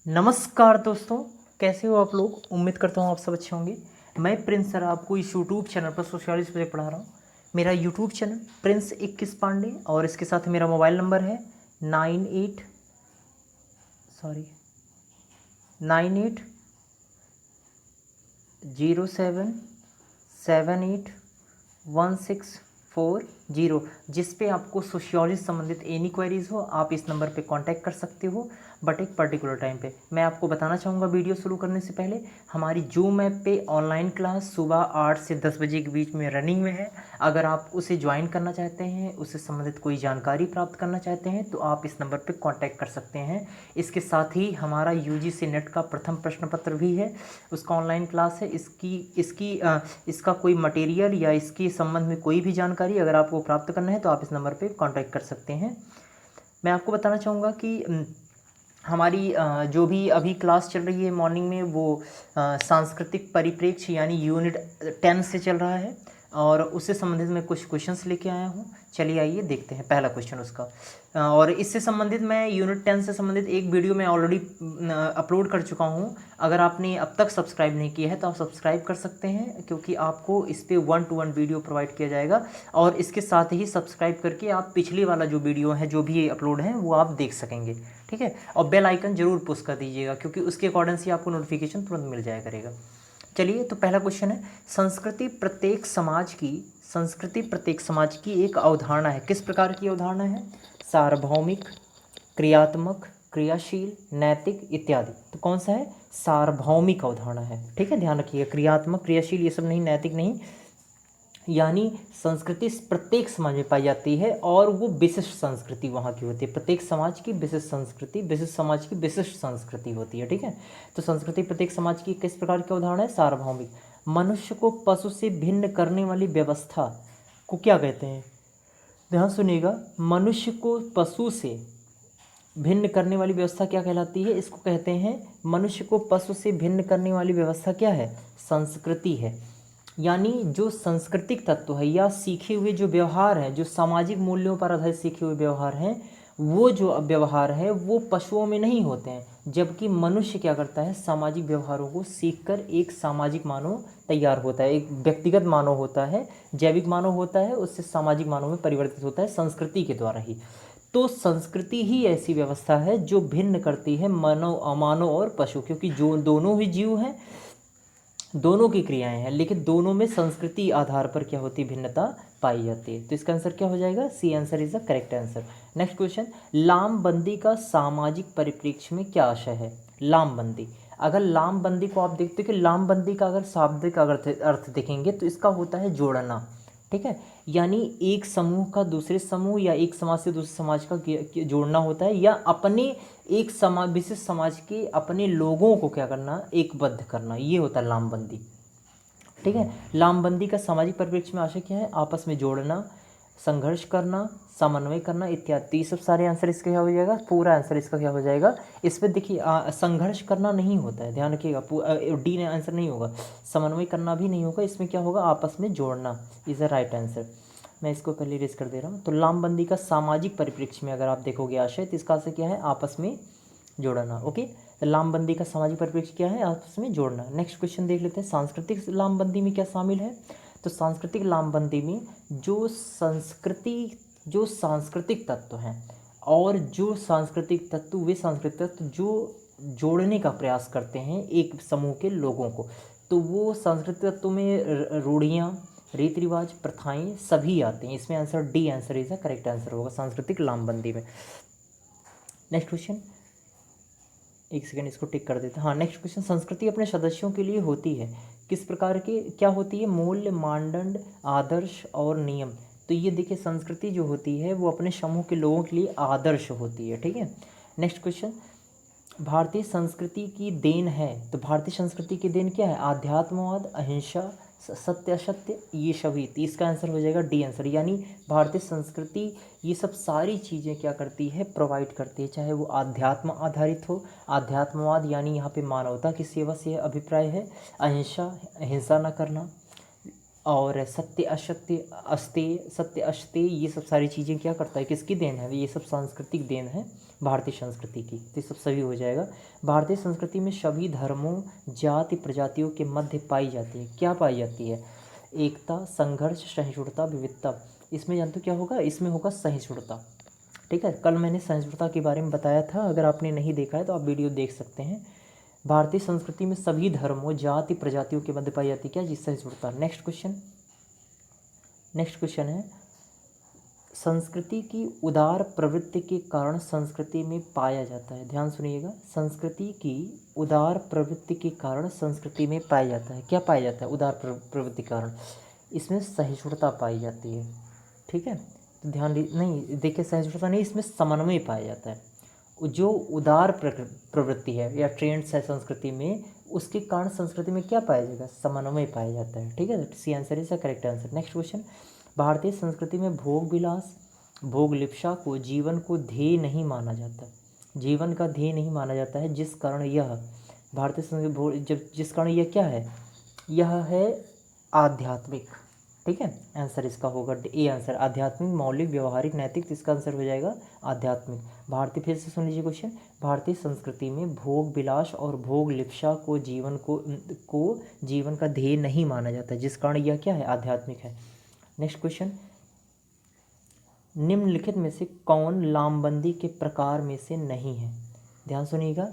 नमस्कार दोस्तों, कैसे हो आप लोग। उम्मीद करता हूँ आप सब अच्छे होंगे। मैं प्रिंस सर आपको इस यूट्यूब चैनल पर सोशियोलॉजी सब्जेक्ट पढ़ा रहा हूँ। मेरा यूट्यूब चैनल प्रिंस 21 पांडे और इसके साथ मेरा मोबाइल नंबर है 9807781640, जिस पे आपको सोशियोलॉजी से संबंधित एनी क्वेरीज हो आप इस नंबर पे कांटेक्ट कर सकते हो, बट एक पर्टिकुलर टाइम पे। मैं आपको बताना चाहूँगा वीडियो शुरू करने से पहले, हमारी जूम ऐप पे ऑनलाइन क्लास सुबह 8 से 10 बजे के बीच में रनिंग में है। अगर आप उसे ज्वाइन करना चाहते हैं, उससे संबंधित कोई जानकारी प्राप्त करना चाहते हैं तो आप इस नंबर पर कॉन्टैक्ट कर सकते हैं। इसके साथ ही हमारा यूजीसी नेट का प्रथम प्रश्न पत्र भी है, उसका ऑनलाइन क्लास है। इसका कोई मटेरियल या इसके संबंध में कोई भी जानकारी अगर आपको प्राप्त करना है तो आप इस नंबर पे कांटेक्ट कर सकते हैं। मैं आपको बताना चाहूँगा कि हमारी जो भी अभी क्लास चल रही है मॉर्निंग में, वो सांस्कृतिक परिप्रेक्ष्य यानी यूनिट 10 से चल रहा है और उससे संबंधित मैं कुछ क्वेश्चंस लेके आया हूँ। चलिए आइए देखते हैं पहला क्वेश्चन उसका। और इससे संबंधित मैं यूनिट 10 से संबंधित एक वीडियो मैं ऑलरेडी अपलोड कर चुका हूँ। अगर आपने अब तक सब्सक्राइब नहीं किया है तो आप सब्सक्राइब कर सकते हैं, क्योंकि आपको इस पर 1-to-1 वीडियो प्रोवाइड किया जाएगा। और इसके साथ ही सब्सक्राइब करके आप पिछली वाला जो वीडियो है, जो भी अपलोड है, वो आप देख सकेंगे, ठीक है। और बेल आइकन जरूर पुश कर दीजिएगा, क्योंकि उसके अकॉर्डिंग से आपको नोटिफिकेशन तुरंत मिल जाया करेगा। चलिए, तो पहला क्वेश्चन है, संस्कृति प्रत्येक समाज की एक अवधारणा है। किस प्रकार की अवधारणा है? सार्वभौमिक, क्रियात्मक, क्रियाशील, नैतिक इत्यादि। तो कौन सा है? सार्वभौमिक अवधारणा है, ठीक है। ध्यान रखिएगा, क्रियात्मक, क्रियाशील ये सब नहीं, नैतिक नहीं। यानी संस्कृति प्रत्येक समाज में पाई जाती है और वो विशिष्ट संस्कृति वहाँ की होती है। प्रत्येक समाज की विशिष्ट संस्कृति, विशिष्ट समाज की विशिष्ट संस्कृति होती है, ठीक है। तो संस्कृति प्रत्येक समाज की किस प्रकार की अवधारणा है? सार्वभौमिक। मनुष्य को पशु से भिन्न करने वाली व्यवस्था को क्या कहते हैं? ध्यान सुनिएगा, मनुष्य को पशु से भिन्न करने वाली व्यवस्था क्या कहलाती है? इसको कहते हैं, मनुष्य को पशु से भिन्न करने वाली व्यवस्था क्या है? संस्कृति है। यानी जो सांस्कृतिक तत्व है या सीखे हुए जो व्यवहार है, जो सामाजिक मूल्यों पर आधारित सीखे हुए व्यवहार हैं, वो जो व्यवहार है वो पशुओं में नहीं होते हैं। जबकि मनुष्य क्या करता है? सामाजिक व्यवहारों को सीखकर एक सामाजिक मानव तैयार होता है, एक व्यक्तिगत मानव होता है, जैविक मानव होता है, उससे सामाजिक मानव में परिवर्तित होता है संस्कृति के द्वारा ही। तो संस्कृति ही ऐसी व्यवस्था है जो भिन्न करती है मानव, अमानव और पशु, क्योंकि जो दोनों ही जीव हैं, दोनों की क्रियाएं हैं, लेकिन दोनों में संस्कृति आधार पर क्या होती है? भिन्नता पाई जाती है। तो इसका आंसर क्या हो जाएगा? C answer is the correct answer. Next question, लामबंदी का सामाजिक परिप्रेक्ष्य में क्या आशय है? लामबंदी, अगर लामबंदी को आप देखते हो कि लामबंदी का अगर शाब्दिक अर्थ देखेंगे तो इसका होता है जोड़ना, ठीक है। यानी एक समूह का दूसरे समूह या एक समाज से दूसरे समाज का जोड़ना होता है, या अपने एक समाज, विशिष्ट समाज के अपने लोगों को क्या करना? एकबद्ध करना, ये होता है लामबंदी, ठीक है। लामबंदी का सामाजिक परिप्रेक्ष्य में आशय क्या है? आपस में जोड़ना, संघर्ष करना, समन्वय करना इत्यादि। तो ये सब सारे आंसर इसका क्या हो जाएगा? पूरा आंसर इसका क्या हो जाएगा? इस पर देखिए, संघर्ष करना नहीं होता है, ध्यान रखिएगा, डी ने आंसर नहीं होगा। समन्वय करना भी नहीं होगा, इसमें क्या होगा? आपस में जोड़ना इज द राइट आंसर। मैं इसको पहले रेज कर दे रहा हूँ। तो लामबंदी का सामाजिक परिप्रेक्ष्य में अगर आप देखोगे आशय, तो इसका आशय क्या है? आपस में जोड़ना, ओके। तो लामबंदी का सामाजिक परिप्रेक्ष्य क्या है? आपस में जोड़ना। नेक्स्ट क्वेश्चन देख लेते हैं, सांस्कृतिक लामबंदी में क्या शामिल है? तो सांस्कृतिक लामबंदी में जो सांस्कृतिक तत्व हैं, और जो सांस्कृतिक तत्व, वे सांस्कृतिक तत्व जो जोड़ने का प्रयास करते हैं एक समूह के लोगों को, तो वो सांस्कृतिक तत्वों में रूढ़ियाँ, रीति रिवाज, प्रथाएं सभी आते हैं। इसमें answer D answer is the correct answer होगा सांस्कृतिक लामबंदी में। नेक्स्ट क्वेश्चन, एक सेकंड इसको टिक कर देते हैं। हाँ, नेक्स्ट क्वेश्चन, संस्कृति अपने सदस्यों के लिए होती है किस प्रकार के? क्या होती है? मूल्य, मानदंड, आदर्श और नियम। तो ये देखिए, संस्कृति जो होती है वो अपने समूह के लोगों के लिए आदर्श होती है, ठीक है। नेक्स्ट क्वेश्चन, भारतीय संस्कृति की देन है, तो भारतीय संस्कृति की देन क्या है? आध्यात्मवाद, अहिंसा, सत्य असत्य, ये सभी। तो इसका आंसर हो जाएगा डी आंसर। यानी भारतीय संस्कृति ये सब सारी चीज़ें क्या करती है? प्रोवाइड करती है, चाहे वो आध्यात्म आधारित हो, आध्यात्मवाद यानी यहाँ पे मानवता की सेवा से अभिप्राय है, अहिंसा, हिंसा न करना, और सत्य असत्य अस्तेय, सत्य अस्तेय, ये सब सारी चीज़ें क्या करता है, किसकी देन है, ये सब सांस्कृतिक देन है भारतीय संस्कृति की। तो ये सब सभी हो जाएगा। भारतीय संस्कृति में सभी धर्मों, जाति प्रजातियों के मध्य पाई जाती है, क्या पाई जाती है, एकता, संघर्ष, सहिष्णुता, विविधता। इसमें जानते हो क्या होगा, इसमें होगा सहिष्णुता। ठीक है, कल मैंने सहिष्णुता के बारे में बताया था, अगर आपने नहीं देखा है तो आप वीडियो देख सकते हैं। भारतीय संस्कृति में सभी धर्मों, जाति प्रजातियों के मध्य पाई जाती है क्या, जी, सहिष्णुता। नेक्स्ट क्वेश्चन है, संस्कृति की उदार प्रवृत्ति के कारण संस्कृति में पाया जाता है, ध्यान सुनिएगा, संस्कृति की उदार प्रवृत्ति के कारण संस्कृति में पाया जाता है, क्या पाया जाता है, उदार प्रवृत्ति के कारण, इसमें सहिष्णुता पाई जाती है। ठीक है, तो ध्यान नहीं देखिए, सहिष्णुता नहीं, इसमें समन्वय पाया जाता है। जो उदार प्रवृत्ति है या ट्रेंड्स है संस्कृति में, उसके कारण संस्कृति में क्या पाया जाएगा, समन्वय पाया जाता है। ठीक है, C answer is the correct answer. Next question, भारतीय संस्कृति में भोग विलास, भोग लिप्सा को जीवन को ध्येय नहीं माना जाता, जीवन का ध्येय नहीं माना जाता है, जिस कारण यह भारतीय संस्कृति जब जिस कारण यह क्या है, यह है आध्यात्मिक। ठीक है, आंसर इसका होगा ए आंसर, आध्यात्मिक, मौलिक, व्यवहारिक, नैतिक, तो इसका आंसर हो जाएगा आध्यात्मिक। भारतीय, फिर से सुन लीजिए क्वेश्चन, भारतीय संस्कृति में भोग विलास और भोग लिप्सा को जीवन का ध्येय नहीं माना जाता, जिस कारण यह क्या है, आध्यात्मिक है। नेक्स्ट क्वेश्चन, निम्नलिखित में से कौन लामबंदी के प्रकार में से नहीं है, ध्यान सुनिएगा,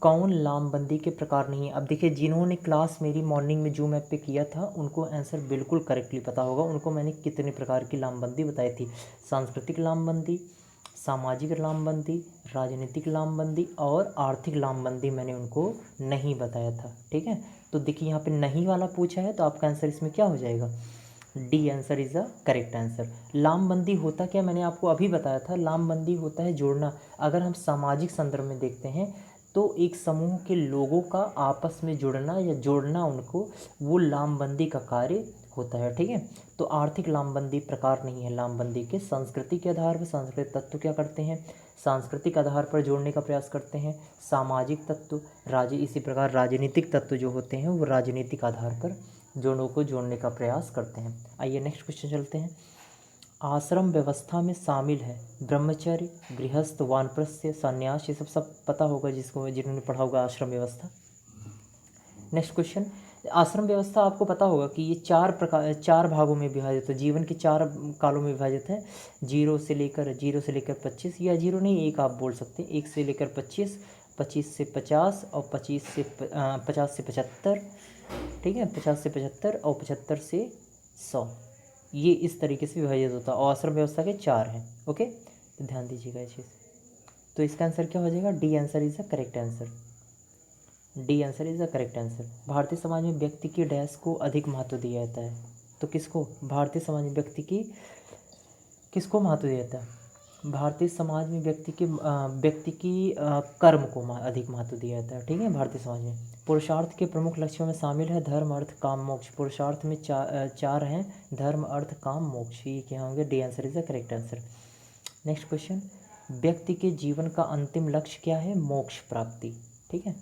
कौन लामबंदी के प्रकार नहीं है। अब देखिए, जिन्होंने क्लास मेरी मॉर्निंग में जूम ऐप पे किया था उनको आंसर बिल्कुल करेक्टली पता होगा, उनको मैंने कितने प्रकार की लामबंदी बताई थी, सांस्कृतिक लामबंदी, सामाजिक लामबंदी, राजनीतिक लामबंदी और आर्थिक लामबंदी मैंने उनको नहीं बताया था। ठीक है, तो देखिए यहाँ पे नहीं वाला पूछा है, तो आपका आंसर इसमें क्या हो जाएगा, D answer is the correct answer. लामबंदी होता क्या, मैंने आपको अभी बताया था, लामबंदी होता है जोड़ना। अगर हम सामाजिक संदर्भ में देखते हैं तो एक समूह के लोगों का आपस में जुड़ना या जोड़ना उनको, वो लामबंदी का कार्य होता है। ठीक है, तो आर्थिक लामबंदी प्रकार नहीं है लामबंदी के। संस्कृति के आधार पर सांस्कृतिक तत्व क्या करते हैं, सांस्कृतिक आधार पर जोड़ने का प्रयास करते हैं। सामाजिक तत्व, इसी प्रकार राजनीतिक तत्व जो होते हैं वो राजनीतिक आधार पर जोड़ों को जोड़ने का प्रयास करते हैं। आइए नेक्स्ट क्वेश्चन चलते हैं। आश्रम व्यवस्था में शामिल है ब्रह्मचर्य, गृहस्थ, वानप्रस्थ्य, संन्यास, ये सब पता होगा जिन्होंने पढ़ा होगा आश्रम व्यवस्था। नेक्स्ट क्वेश्चन, आश्रम व्यवस्था आपको पता होगा कि ये चार भागों में विभाजित है, जीवन के 4 कालों में विभाजित है, 0 से लेकर 25, या 0 नहीं, एक आप बोल सकते हैं, 1 से लेकर 25, 25 से 50 और 50 से 75। ठीक है, 50 से 75 और 75 से 100, ये इस तरीके से विभाजित होता है, और आश्रम व्यवस्था के 4 हैं। ओके, तो ध्यान दीजिएगा इस चीज़। तो इसका आंसर क्या हो जाएगा, D answer is the correct answer, D answer is the correct answer. Bharatiya Samaj में व्यक्ति की डैश को अधिक महत्व दिया जाता है, तो किसको, भारतीय समाज में किसको महत्व दिया जाता है, भारतीय समाज में व्यक्ति की कर्म को अधिक महत्व दिया जाता है। ठीक है, भारतीय समाज में पुरुषार्थ के प्रमुख लक्ष्यों में शामिल है धर्म, अर्थ, काम, मोक्ष। पुरुषार्थ में 4 हैं, धर्म, अर्थ, काम, मोक्ष, ये क्या होंगे, D answer is the correct answer. Next question, व्यक्ति के जीवन का अंतिम लक्ष्य क्या है, मोक्ष प्राप्ति। ठीक है,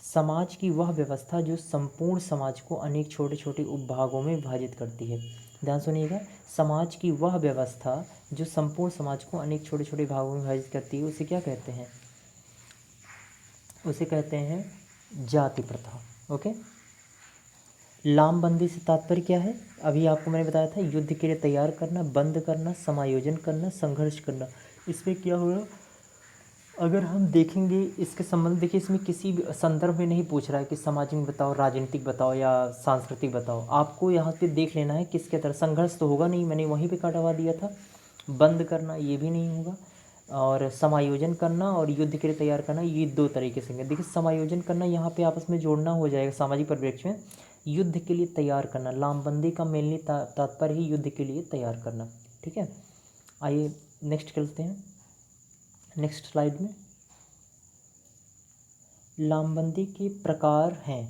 समाज की वह व्यवस्था जो संपूर्ण समाज को अनेक छोटे छोटे उपभागों में विभाजित करती है, ध्यान सुनिएगा, समाज की वह व्यवस्था जो संपूर्ण समाज को अनेक छोटे छोटे भागों में विभाजित करती है, उसे क्या कहते हैं, उसे कहते हैं जाति प्रथा। ओके, लामबंदी से तात्पर्य क्या है, अभी आपको मैंने बताया था, युद्ध के लिए तैयार करना, बंद करना, समायोजन करना, संघर्ष करना। इसमें क्या होगा, अगर हम देखेंगे इसके संबंध, देखिए इसमें किसी भी संदर्भ में नहीं पूछ रहा है कि सामाजिक बताओ, राजनीतिक बताओ या सांस्कृतिक बताओ, आपको यहाँ पे देख लेना है किसके तरह। संघर्ष तो होगा नहीं, मैंने वहीं पे कटवा दिया था। बंद करना ये भी नहीं होगा, और समायोजन करना और युद्ध के लिए तैयार करना, ये 2 तरीके से। देखिए समायोजन करना यहाँ पे आपस में जोड़ना हो जाएगा सामाजिक परिप्रेक्ष्य में, युद्ध के लिए तैयार करना, लामबंदी का मेनली तात्पर्य ही युद्ध के लिए तैयार करना। ठीक है, आइए नेक्स्ट चलते हैं, नेक्स्ट स्लाइड में लामबंदी के प्रकार हैं।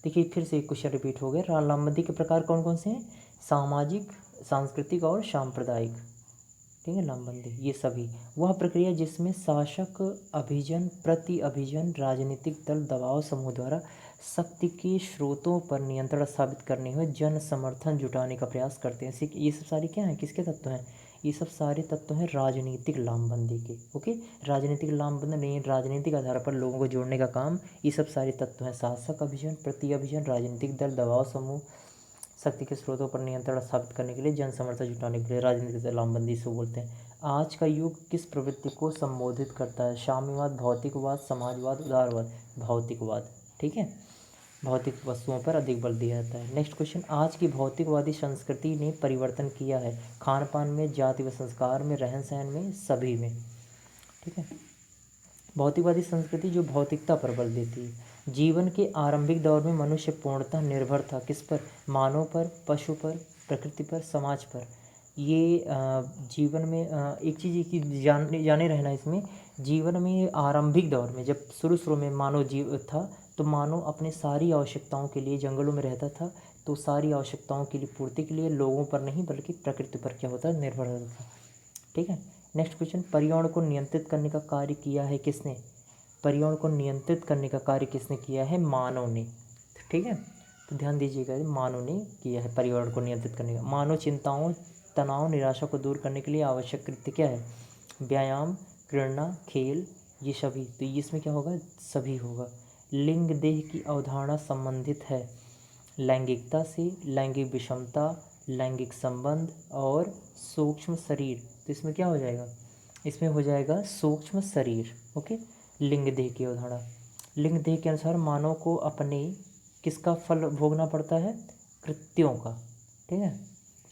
देखिए फिर से एक क्वेश्चन रिपीट हो गया, लामबंदी के प्रकार कौन कौन से हैं, सामाजिक, सांस्कृतिक और सांप्रदायिक। ठीक है, लामबंदी, ये सभी। वह प्रक्रिया जिसमें शासक अभिजन प्रति अभिजन राजनीतिक दल दबाव समूह द्वारा शक्ति के स्रोतों पर नियंत्रण स्थापित करने हुए जन समर्थन जुटाने का प्रयास करते हैं। ये सब सारे क्या हैं, किसके तत्व हैं? ये सब सारे तत्व हैं राजनीतिक लामबंदी के। ओके, राजनीतिक लामबंदी नहीं, राजनीतिक आधार पर लोगों को जोड़ने का काम, ये सब सारे तत्व हैं। शासक अभिजन प्रति अभिजन राजनीतिक दल दबाव समूह शक्ति के स्रोतों पर नियंत्रण स्थापित करने के लिए जन समर्थन जुटाने के लिए राजनीतिक लामबंदी से बोलते हैं। आज का युग किस प्रवृत्ति को संबोधित करता है? साम्यवाद, भौतिकवाद, समाजवाद, उदारवाद। भौतिकवाद, ठीक है, भौतिक वस्तुओं पर अधिक बल दिया जाता है। नेक्स्ट क्वेश्चन, आज की भौतिकवादी संस्कृति ने परिवर्तन किया है खान पान में, जाति व संस्कार में, रहन सहन में, सभी में। ठीक है, भौतिकवादी संस्कृति जो भौतिकता पर बल देती है। जीवन के आरंभिक दौर में मनुष्य पूर्णतः निर्भर था किस पर? मानव पर, पशु पर, प्रकृति पर, समाज पर। ये जीवन में एक चीज़ की जाने रहना इसमें, जीवन में आरंभिक दौर में जब शुरू में मानव जीव था तो मानव अपने सारी आवश्यकताओं के लिए जंगलों में रहता था, तो सारी आवश्यकताओं की पूर्ति के लिए लोगों पर नहीं बल्कि प्रकृति पर क्या होता है, निर्भर होता था। ठीक है, नेक्स्ट क्वेश्चन, पर्यावरण को नियंत्रित करने का कार्य किया है किसने? पर्यावरण को नियंत्रित करने का कार्य किसने किया है? मानव ने। ठीक है, तो ध्यान दीजिएगा, मानव ने किया है पर्यावरण को नियंत्रित करने का। मानव चिंताओं, तनाव, निराशा को दूर करने के लिए आवश्यक कृत्य क्या है? व्यायाम, प्रेरणा, खेल, ये सभी। तो इसमें क्या होगा? सभी होगा। लिंग देह की अवधारणा संबंधित है लैंगिकता से, लैंगिक विषमता, लैंगिक संबंध और सूक्ष्म शरीर। तो इसमें क्या हो जाएगा? इसमें हो जाएगा सूक्ष्म शरीर। ओके, लिंग देह की अवधारणा। लिंग देह के अनुसार मानव को अपने किसका फल भोगना पड़ता है? कृत्यों का। ठीक है,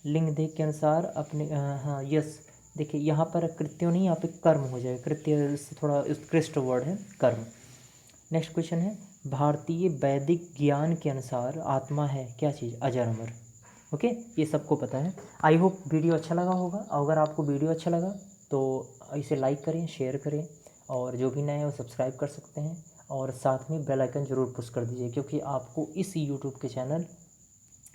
लिंग देह के अनुसार अपने हाँ यस, देखिए यहाँ पर कृत्यों नहीं, यहाँ पे कर्म हो जाएगा। कृत्य से थोड़ा उत्कृष्ट वर्ड है कर्म। नेक्स्ट क्वेश्चन है, भारतीय वैदिक ज्ञान के अनुसार आत्मा है क्या चीज़? अजर अमर। ओके, ये सबको पता है। आई होप वीडियो अच्छा लगा होगा। अगर आपको वीडियो अच्छा लगा तो इसे लाइक करें, शेयर करें, और जो भी नए हैं वो सब्सक्राइब कर सकते हैं, और साथ में बेल आइकन ज़रूर पुश कर दीजिए, क्योंकि आपको इस यूट्यूब के चैनल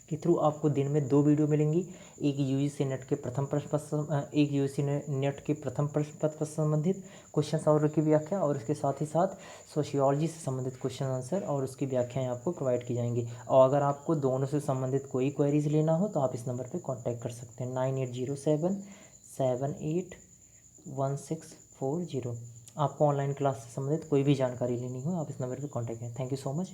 के थ्रू आपको दिन में 2 वीडियो मिलेंगी। एक यूजीसी नेट के प्रथम प्रश्न पत्र, एक यूजीसी नेट के प्रथम प्रश्न पत्र से संबंधित क्वेश्चन और की व्याख्या, और इसके साथ ही साथ सोशियोलॉजी से संबंधित क्वेश्चन आंसर और उसकी व्याख्याएं आपको प्रोवाइड की जाएंगी। और अगर आपको दोनों से संबंधित कोई क्वेरीज लेना हो तो आप इस नंबर पर कॉन्टैक्ट कर सकते हैं 9807781640। आपको ऑनलाइन क्लास से संबंधित कोई भी जानकारी लेनी हो आप इस नंबर पर कॉन्टैक्ट करें। Thank you so much.